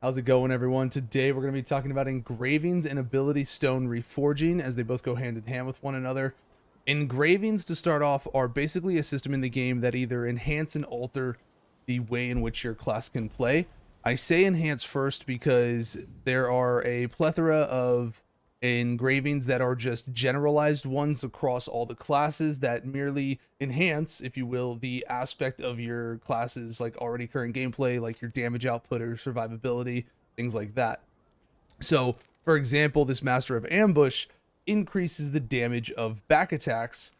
How's it going, everyone? Today we're going to be talking about engravings and ability stone reforging, as they both go hand in hand with one another. Engravings, to start off, are basically a system in the game that either enhance and alter the way in which your class can play. I say enhance first because there are a plethora of engravings that are just generalized ones across all the classes that merely enhance, if you will, the aspect of your classes, like already current gameplay, like your damage output or survivability, things like that. So, for example, this Master of Ambush increases the damage of back attacks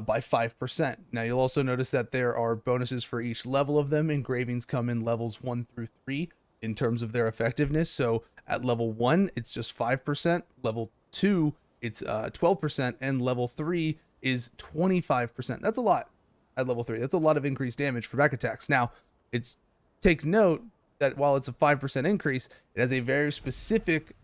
by 5%. Now, you'll also notice that there are bonuses for each level of them. Engravings come in levels 1 through 3 in terms of their effectiveness. So, at level 1, it's just 5%. Level 2, it's 12%. And level 3 is 25%. That's a lot at level 3. That's a lot of increased damage for back attacks. Now, it's take note that while it's a 5% increase, it has a very specific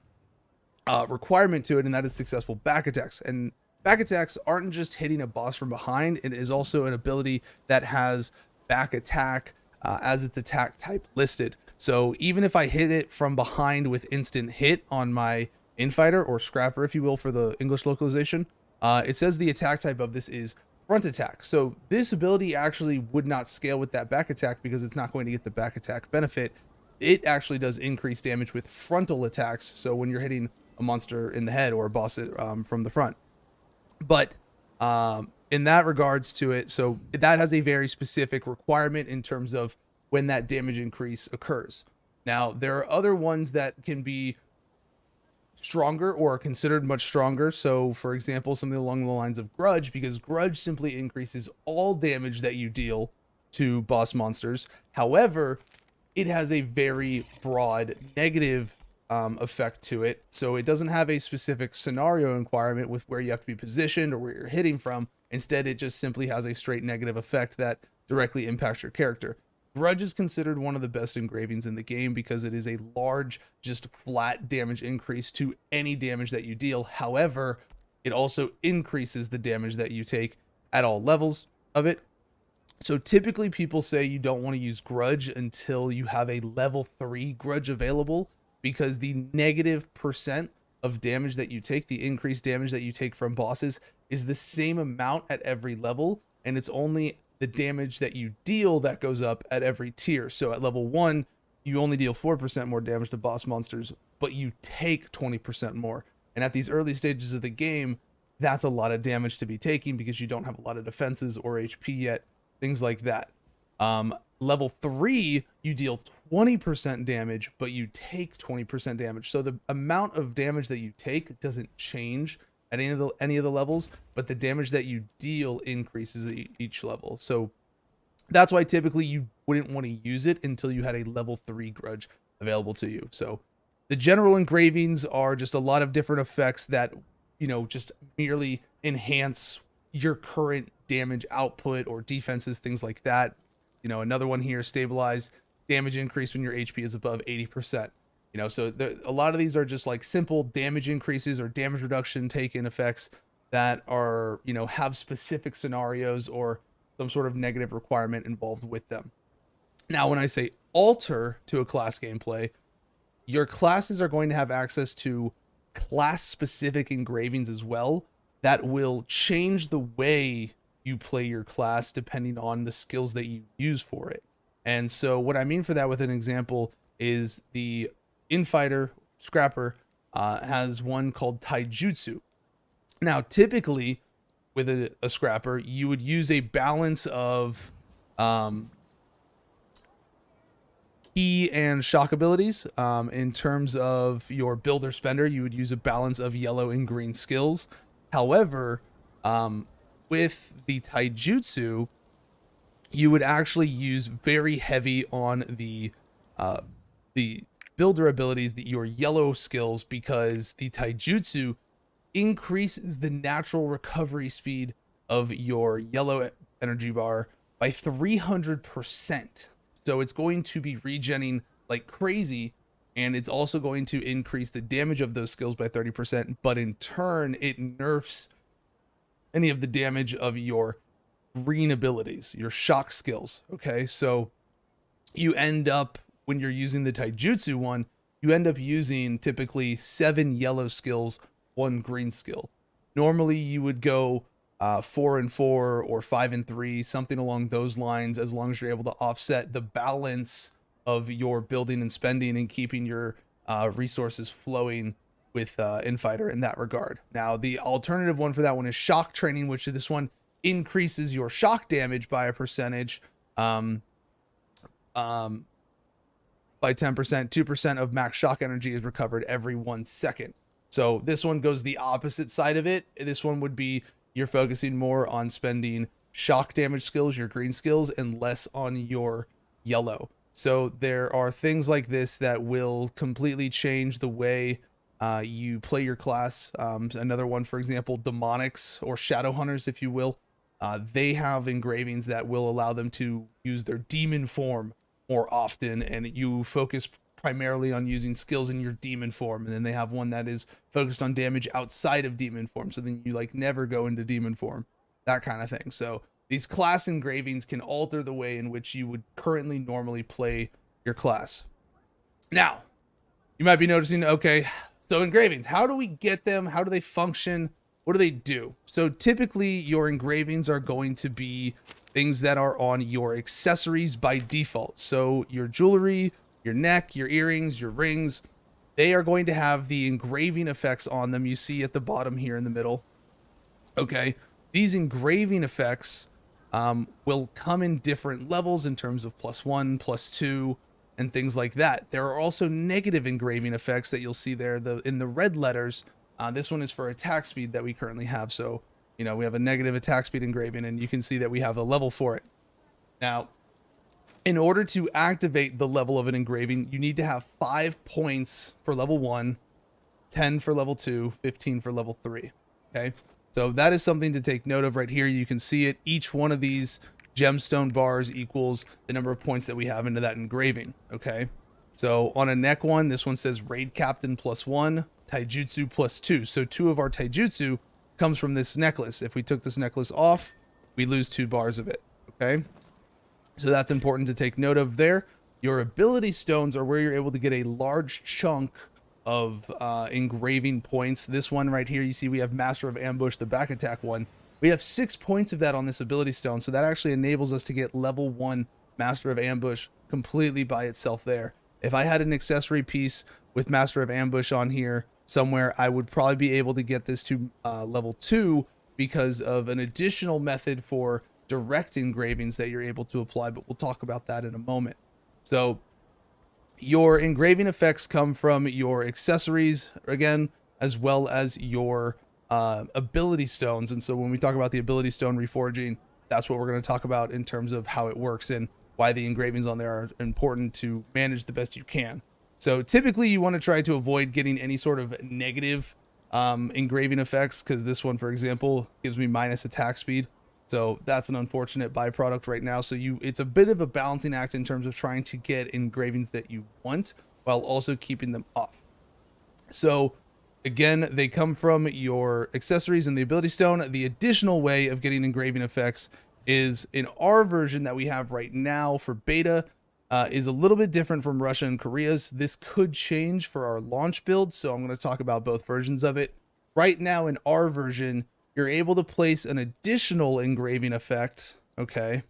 requirement to it, and that is successful back attacks. And back attacks aren't just hitting a boss from behind, it is also an ability that has back attack as its attack type listed. So even if I hit it from behind with instant hit on my infighter, or scrapper, if you will, for the English localization, it says the attack type of this is front attack. So this ability actually would not scale with that back attack because it's not going to get the back attack benefit. It actually does increase damage with frontal attacks. So when you're hitting a monster in the head or a boss from the front. But in that regards to it, so that has a very specific requirement in terms of when that damage increase occurs. Now, there are other ones that can be stronger or are considered much stronger. So, for example, something along the lines of Grudge, because Grudge simply increases all damage that you deal to boss monsters. However, it has a very broad negative effect to it. So it doesn't have a specific scenario requirement with where you have to be positioned or where you're hitting from. Instead, it just simply has a straight negative effect that directly impacts your character. Grudge is considered one of the best engravings in the game because it is a large, just flat damage increase to any damage that you deal. However, it also increases the damage that you take at all levels of it. So typically people say you don't want to use Grudge until you have a level 3 Grudge available, because the negative percent of damage that you take, the increased damage that you take from bosses, is the same amount at every level, and it's only the damage that you deal that goes up at every tier. So at level 1, you only deal 4% more damage to boss monsters, but you take 20% more. And at these early stages of the game, that's a lot of damage to be taking because you don't have a lot of defenses or HP yet, things like that. Level 3, you deal 20% damage, but you take 20% damage. So the amount of damage that you take doesn't change at any of the levels, but the damage that you deal increases at each level. So that's why typically you wouldn't want to use it until you had a level 3 Grudge available to you. So the general engravings are just a lot of different effects that, just merely enhance your current damage output or defenses, things like that. Another one here, stabilize damage increase when your HP is above 80%. So a lot of these are just like simple damage increases or damage reduction taken effects that are, have specific scenarios or some sort of negative requirement involved with them. Now, when I say alter to a class gameplay, your classes are going to have access to class specific engravings as well that will change the way you play your class depending on the skills that you use for it. And so what I mean for that with an example is the infighter scrapper has one called taijutsu. Now, typically with a scrapper, you would use a balance of key and shock abilities. In terms of your builder spender, you would use a balance of yellow and green skills. However, with the taijutsu, you would actually use very heavy on the builder abilities, your yellow skills, because the taijutsu increases the natural recovery speed of your yellow energy bar by 300%. So it's going to be regenning like crazy, and it's also going to increase the damage of those skills by 30%, but in turn, it nerfs any of the damage of your green abilities, your shock skills. Okay, so you end up, when you're using the taijutsu one, you end up using typically 7 yellow skills, 1 green skill. Normally you would go 4 and 4 or 5 and 3, something along those lines, as long as you're able to offset the balance of your building and spending and keeping your resources flowing with Infighter in that regard. Now, the alternative one for that one is shock training, which this one increases your shock damage by a percentage. By 10%, 2% of max shock energy is recovered every 1 second. So this one goes the opposite side of it. This one would be you're focusing more on spending shock damage skills, your green skills, and less on your yellow. So there are things like this that will completely change the way you play your class. Another one, for example, demonics or shadow hunters, if you will. They have engravings that will allow them to use their demon form more often, and you focus primarily on using skills in your demon form. And then they have one that is focused on damage outside of demon form, so then you like never go into demon form, that kind of thing. So these class engravings can alter the way in which you would currently normally play your class. Now, you might be noticing, okay, so engravings, how do we get them? How do they function? What do they do? So typically your engravings are going to be things that are on your accessories by default. So your jewelry, your neck, your earrings, your rings, they are going to have the engraving effects on them you see at the bottom here in the middle. Okay, these engraving effects will come in different levels in terms of +1, +2, and things like that. There are also negative engraving effects that you'll see there in the red letters. This one is for attack speed that we currently have. So, you know, we have a negative attack speed engraving, and you can see that we have a level for it. Now, in order to activate the level of an engraving, you need to have 5 points for level 1, 10 for level 2, 15 for level 3. Okay, so that is something to take note of right here. You can see it. Each one of these gemstone bars equals the number of points that we have into that engraving. Okay, so on a neck one, this one says Raid Captain +1, Taijutsu +2. So 2 of our Taijutsu comes from this necklace. If we took this necklace off, we lose 2 bars of it. Okay, so that's important to take note of there. Your ability stones are where you're able to get a large chunk of engraving points. This one right here, you see we have Master of Ambush, the back attack one. We have 6 points of that on this ability stone, so that actually enables us to get level 1 Master of Ambush completely by itself there. If I had an accessory piece with Master of Ambush on here somewhere, I would probably be able to get this to level 2 because of an additional method for direct engravings that you're able to apply, but we'll talk about that in a moment. So your engraving effects come from your accessories, again, as well as your ability stones. And so when we talk about the ability stone reforging, that's what we're going to talk about in terms of how it works and why the engravings on there are important to manage the best you can. So typically you want to try to avoid getting any sort of negative engraving effects, because this one, for example, gives me minus attack speed. So that's an unfortunate byproduct right now. So it's a bit of a balancing act in terms of trying to get engravings that you want while also keeping them off. So again, they come from your accessories and the ability stone. The additional way of getting engraving effects is in our version that we have right now for beta is a little bit different from Russia and Korea's. This could change for our launch build, so I'm going to talk about both versions of it. Right now in our version, you're able to place an additional engraving effect, okay,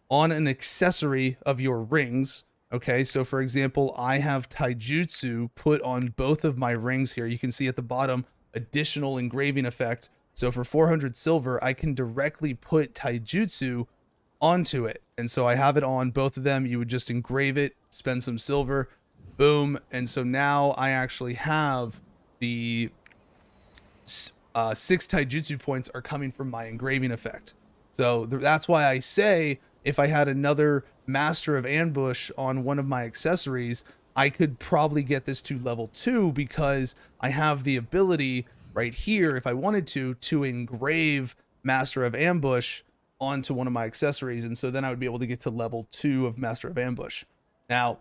on an accessory of your rings. Okay, so for example, I have Taijutsu put on both of my rings here. You can see at the bottom, additional engraving effect. So for 400 silver, I can directly put Taijutsu onto it. And so I have it on both of them. You would just engrave it, spend some silver, boom. And so now I actually have the 6 Taijutsu points are coming from my engraving effect. So that's why I say if I had another Master of Ambush on one of my accessories, I could probably get this to level 2 because I have the ability right here, if I wanted to engrave Master of Ambush onto one of my accessories. And so then I would be able to get to level 2 of Master of Ambush. Now,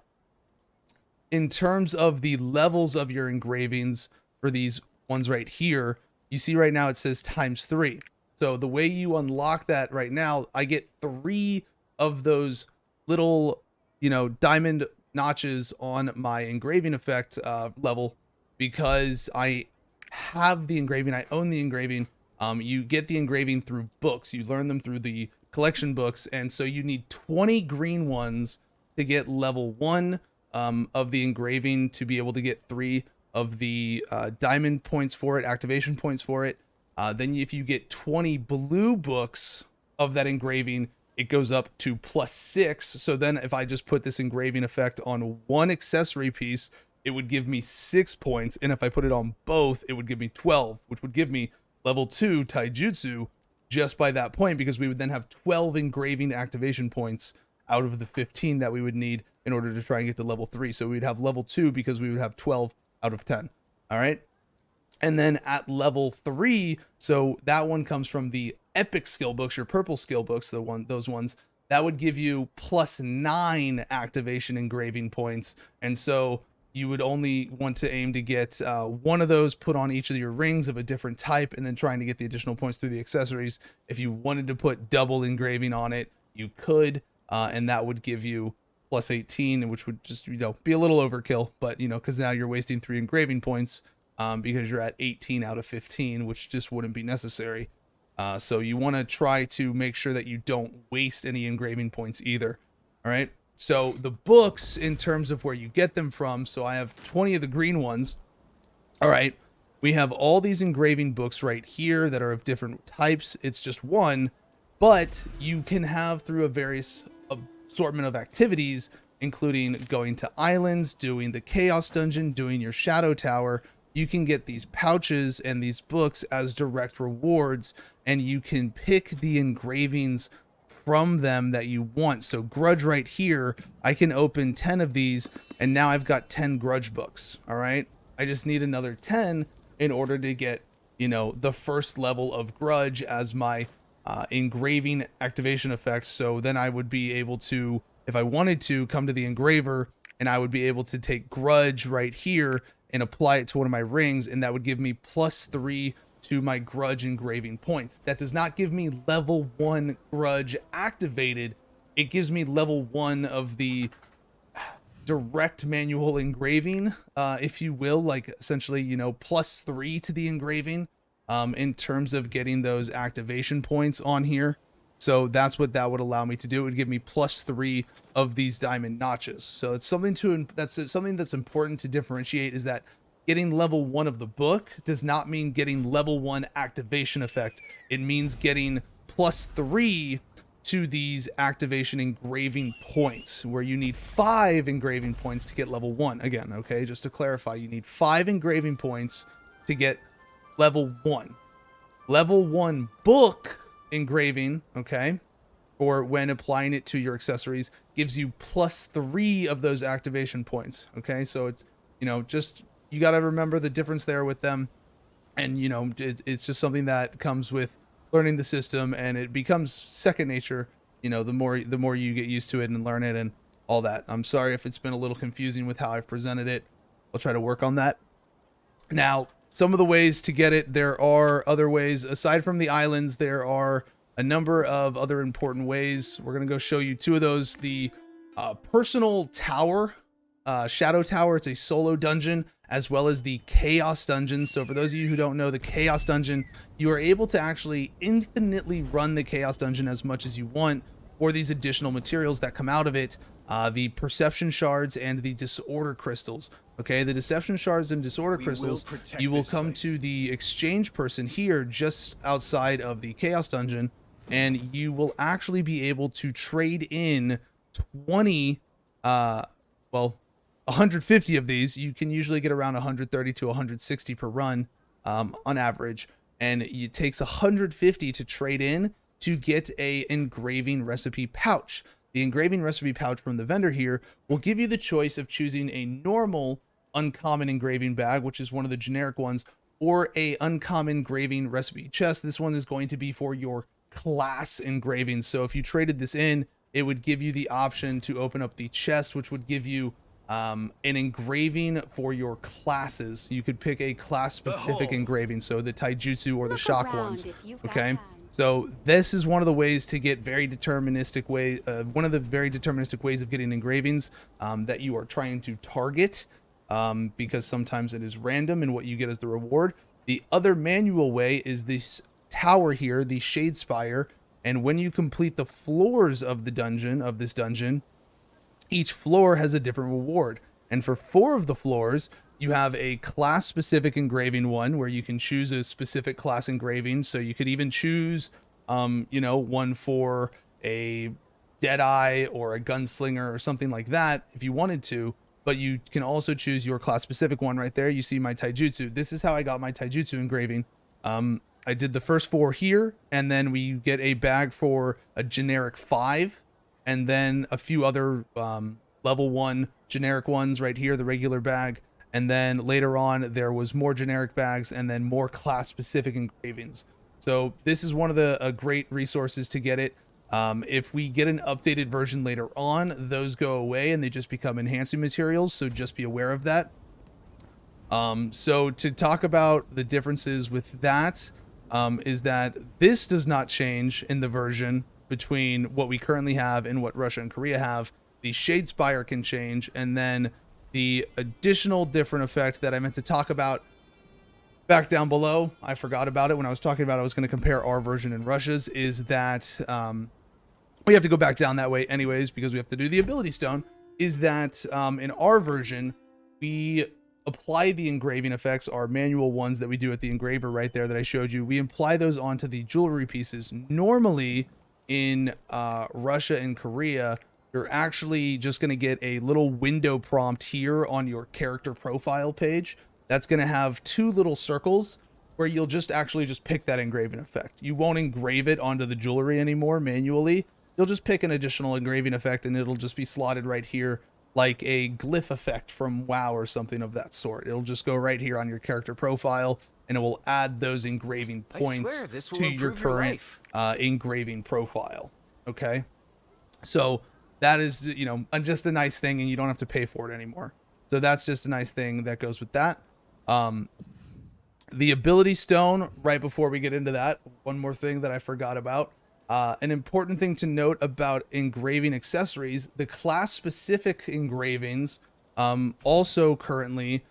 in terms of the levels of your engravings for these ones right here, you see right now it says ×3. So the way you unlock that right now, I get 3 of those little, you know, diamond notches on my engraving effect level because I have the engraving. I own the engraving. You get the engraving through books. You learn them through the collection books, and so you need 20 green ones to get level 1 of the engraving to be able to get 3 of the diamond points for it, activation points for it. Then if you get 20 blue books of that engraving, it goes up to +6. So then if I just put this engraving effect on one accessory piece, it would give me 6 points. And if I put it on both, it would give me 12, which would give me level 2 taijutsu just by that point, because we would then have 12 engraving activation points out of the 15 that we would need in order to try and get to level 3. So we'd have level 2 because we would have 12 out of 10. All right. And then at level 3, so that one comes from the epic skill books, your purple skill books, those ones, that would give you +9 activation engraving points. And so you would only want to aim to get one of those put on each of your rings of a different type, and then trying to get the additional points through the accessories. If you wanted to put double engraving on it, you could, and that would give you +18, which would just, be a little overkill, but, because now you're wasting 3 engraving points because you're at 18 out of 15, which just wouldn't be necessary. So you want to try to make sure that you don't waste any engraving points either. All right. So the books, in terms of where you get them from, so I have 20 of the green ones. All right. We have all these engraving books right here that are of different types. It's just one, but you can have through a various assortment of activities, including going to islands, doing the chaos dungeon, doing your shadow tower. You can get these pouches and these books as direct rewards, and you can pick the engravings from them that you want. So grudge right here, I can open 10 of these, and now I've got 10 grudge books. All right. I just need another 10 in order to get, the first level of grudge as my engraving activation effect. So then I would be able to, if I wanted to, come to the engraver, and I would be able to take grudge right here and apply it to one of my rings, and that would give me +3 to my grudge engraving points. That does not give me level 1 grudge activated. It gives me level 1 of the direct manual engraving, if you will, like essentially, +3 to the engraving in terms of getting those activation points on here. So that's what that would allow me to do. It would give me +3 of these diamond notches. So it's something that's important to differentiate, is that getting level 1 of the book does not mean getting level 1 activation effect. It means getting +3 to these activation engraving points, where you need 5 engraving points to get level 1. Again, okay, just to clarify, you need 5 engraving points to get level 1. Level 1 book engraving, okay, or when applying it to your accessories, gives you +3 of those activation points. Okay, so it's, just, you got to remember the difference there with them, and it's just something that comes with learning the system, and it becomes second nature, the more you get used to it and learn it and all that. I'm sorry if it's been a little confusing with how I've presented it. I'll try to work on that. Now, some of the ways to get it, there are other ways. Aside from the islands, there are a number of other important ways. We're going to go show you 2 of those. The personal tower, shadow tower, it's a solo dungeon, as well as the chaos dungeon. So for those of you who don't know, the chaos dungeon, you are able to actually infinitely run the chaos dungeon as much as you want for these additional materials that come out of it. The perception shards and the disorder crystals. Okay, the deception shards and disorder crystals, you will come to the exchange person here just outside of the chaos dungeon, and you will actually be able to trade in 20 150 of these. You can usually get around 130 to 160 per run on average, and it takes 150 to trade in to get a engraving recipe pouch. The engraving recipe pouch from the vendor here will give you the choice of choosing a normal uncommon engraving bag, which is one of the generic ones, or a uncommon engraving recipe chest. This one is going to be for your class engravings. So if you traded this in, it would give you the option to open up the chest, which would give you an engraving for your classes. You could pick a class specific engraving, so the taijutsu or the shock ones. Okay. So this is one of the ways to get very deterministic one of the very deterministic ways of getting engravings that you are trying to target, because sometimes it is random in what you get as the reward. The other manual way is this tower here, the Shadespire, and when you complete the floors of this dungeon, each floor has a different reward. And for 4 of the floors, you have a class specific engraving one where you can choose a specific class engraving. So you could even choose, one for a Deadeye or a gunslinger or something like that if you wanted to. But you can also choose your class specific one right there. You see my taijutsu. This is how I got my taijutsu engraving. I did the first 4 here, and then we get a bag for a generic 5, and then a few other level 1 generic ones right here, the regular bag. And then later on, there was more generic bags and then more class-specific engravings. So this is one of the great resources to get it. If we get an updated version later on, those go away and they just become enhancing materials, so just be aware of that. So to talk about the differences with that, is that this does not change in the version between what we currently have and what Russia and Korea have. The Shadespire can change, and then the additional different effect that I meant to talk about back down below, I forgot about it when I was talking about I was going to compare our version and Russia's, is that we have to go back down that way anyways because we have to do the ability stone, is that in our version, we apply the engraving effects, our manual ones that we do at the engraver right there that I showed you. We apply those onto the jewelry pieces. Normally in Russia and Korea, you're actually just going to get a little window prompt here on your character profile page. That's going to have 2 little circles where you'll just pick that engraving effect. You won't engrave it onto the jewelry anymore manually. You'll just pick an additional engraving effect and it'll just be slotted right here like a glyph effect from WoW or something of that sort. It'll just go right here on your character profile and it will add those engraving points to your current engraving profile. Okay? So that is, just a nice thing and you don't have to pay for it anymore. So that's just a nice thing that goes with that. The ability stone, right before we get into that, one more thing that I forgot about. An important thing to note about engraving accessories, the class-specific engravings also currently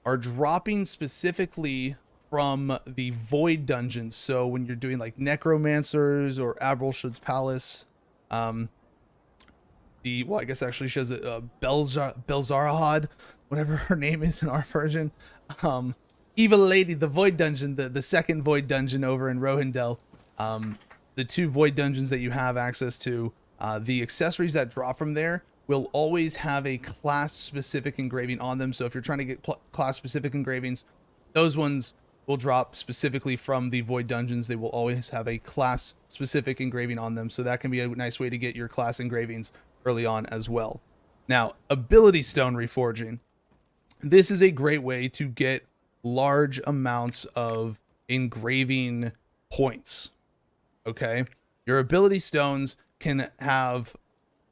are dropping specifically from the Void dungeons. So when you're doing like Necromancers or Abralshad's Palace, I guess actually she has a Belzarahad, whatever her name is in our version. Evil Lady, the Void dungeon, the second Void dungeon over in Rohindel. The 2 Void dungeons that you have access to, the accessories that drop from there will always have a class-specific engraving on them. So if you're trying to get class-specific engravings, those ones will drop specifically from the Void dungeons. They will always have a class-specific engraving on them. So that can be a nice way to get your class engravings early on as well. Now, ability stone reforging. This is a great way to get large amounts of engraving points. Okay, your ability stones can have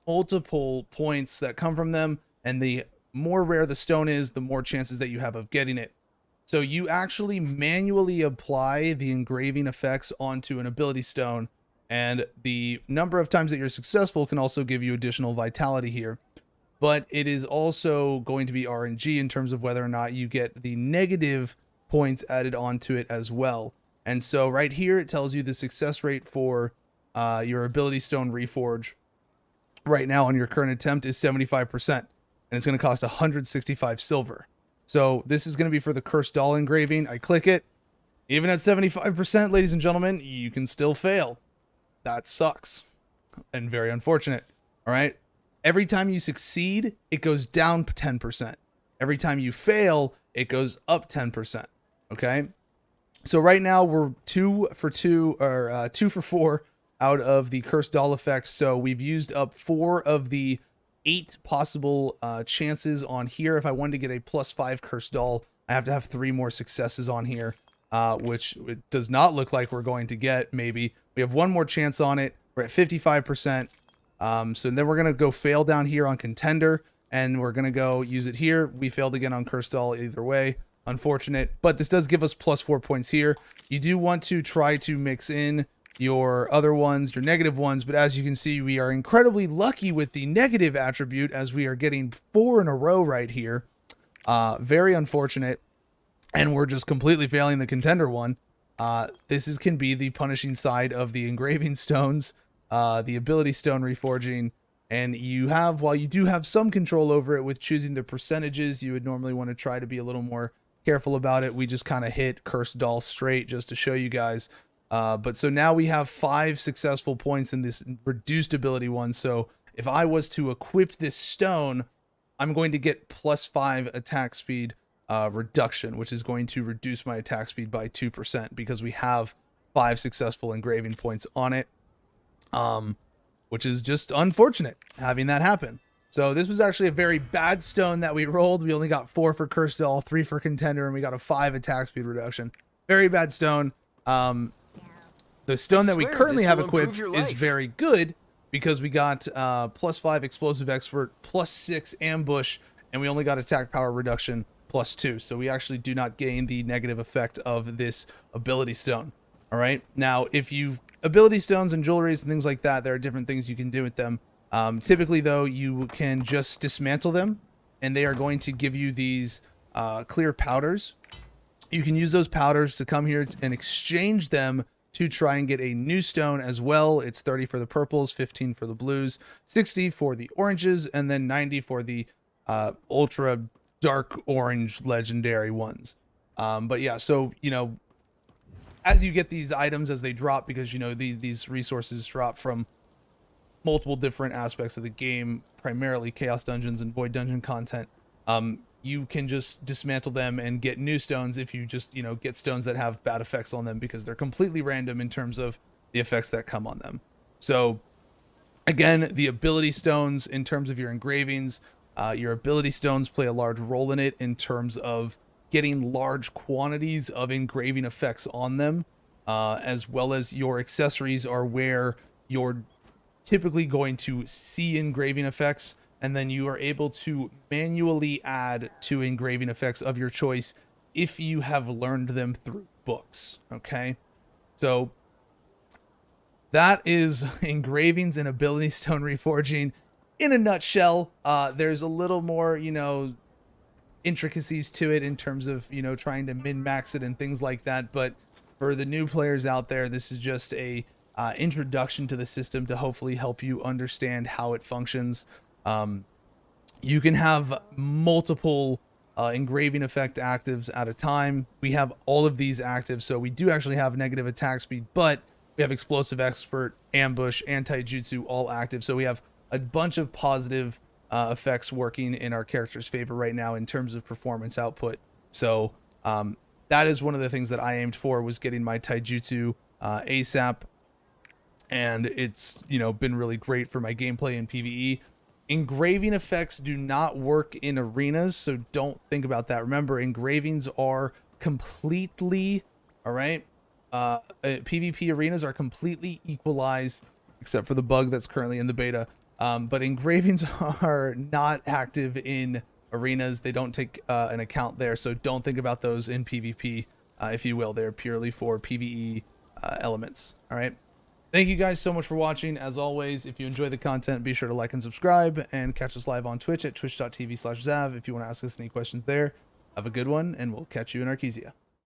multiple points that come from them, and the more rare the stone is, the more chances that you have of getting it. So you actually manually apply the engraving effects onto an ability stone, and the number of times that you're successful can also give you additional vitality here. But it is also going to be RNG in terms of whether or not you get the negative points added onto it as well. And so right here, it tells you the success rate for your ability stone reforge right now on your current attempt is 75%. And it's going to cost 165 silver. So this is going to be for the cursed doll engraving. I click it. Even at 75%, ladies and gentlemen, you can still fail. That sucks. And very unfortunate. All right. Every time you succeed, it goes down 10%. Every time you fail, it goes up 10%. Okay. So right now we're 2 for 4 out of the cursed doll effect. So we've used up 4 of the 8 possible chances on here. If I wanted to get a +5 cursed doll, I have to have 3 more successes on here, which it does not look like we're going to get. Maybe we have 1 more chance on it. We're at 55%. So then we're gonna go fail down here on contender, and we're gonna go use it here. We failed again on cursed doll either way. Unfortunate, but this does give us +4 points here. You do want to try to mix in your other ones, your negative ones. But as you can see, we are incredibly lucky with the negative attribute, as we are getting 4 in a row right here. Very unfortunate. And we're just completely failing the contender one. This can be the punishing side of the engraving stones, the ability stone reforging. And while you do have some control over it with choosing the percentages, you would normally want to try to be a little more careful about it. We just kind of hit Cursed Doll straight just to show you guys. But so now we have 5 successful points in this reduced ability one. So if I was to equip this stone, I'm going to get +5 attack speed reduction, which is going to reduce my attack speed by 2% because we have 5 successful engraving points on it, which is just unfortunate having that happen. So this was actually a very bad stone that we rolled. We only got 4 for Cursed Doll, 3 for Contender, and we got a 5 attack speed reduction. Very bad stone. The stone that we currently have equipped is very good because we got +5 Explosive Expert, +6 Ambush, and we only got attack power reduction +2. So we actually do not gain the negative effect of this ability stone. All right. Now, if you ability stones and jewelries and things like that, there are different things you can do with them. Typically, though, you can just dismantle them, and they are going to give you these clear powders. You can use those powders to come here and exchange them to try and get a new stone as well. It's 30 for the purples, 15 for the blues, 60 for the oranges, and then 90 for the ultra dark orange legendary ones. But yeah, so, you know, as you get these items as they drop, because, you know, these resources drop from multiple different aspects of the game, primarily Chaos Dungeons and Void Dungeon content, you can just dismantle them and get new stones if you just, you know, get stones that have bad effects on them, because they're completely random in terms of the effects that come on them. So again, the ability stones, in terms of your engravings, your ability stones play a large role in it in terms of getting large quantities of engraving effects on them, as well as your accessories are where you're typically going to see engraving effects, and then you are able to manually add to engraving effects of your choice if you have learned them through books. Okay, so that is engravings and ability stone reforging in a nutshell. There's a little more, you know, intricacies to it in terms of, you know, trying to min-max it and things like that. But for the new players out there, this is just a introduction to the system to hopefully help you understand how it functions. You can have multiple engraving effect actives at a time. We have all of these active, so we do actually have negative attack speed, but we have Explosive Expert, Ambush, Anti-Jutsu all active. So we have a bunch of positive effects working in our character's favor right now in terms of performance output. So that is one of the things that I aimed for, was getting my Taijutsu ASAP. And it's, you know, been really great for my gameplay in PvE. Engraving effects do not work in arenas, so don't think about that. Remember, engravings are completely, all right, PvP arenas are completely equalized, except for the bug that's currently in the beta. But engravings are not active in arenas. They don't take an account there, so don't think about those in PvP, if you will. They're purely for PvE elements, all right? Thank you guys so much for watching. As always, if you enjoy the content, be sure to like and subscribe, and catch us live on Twitch at twitch.tv/Zav if you want to ask us any questions there. Have a good one, and we'll catch you in Arkesia.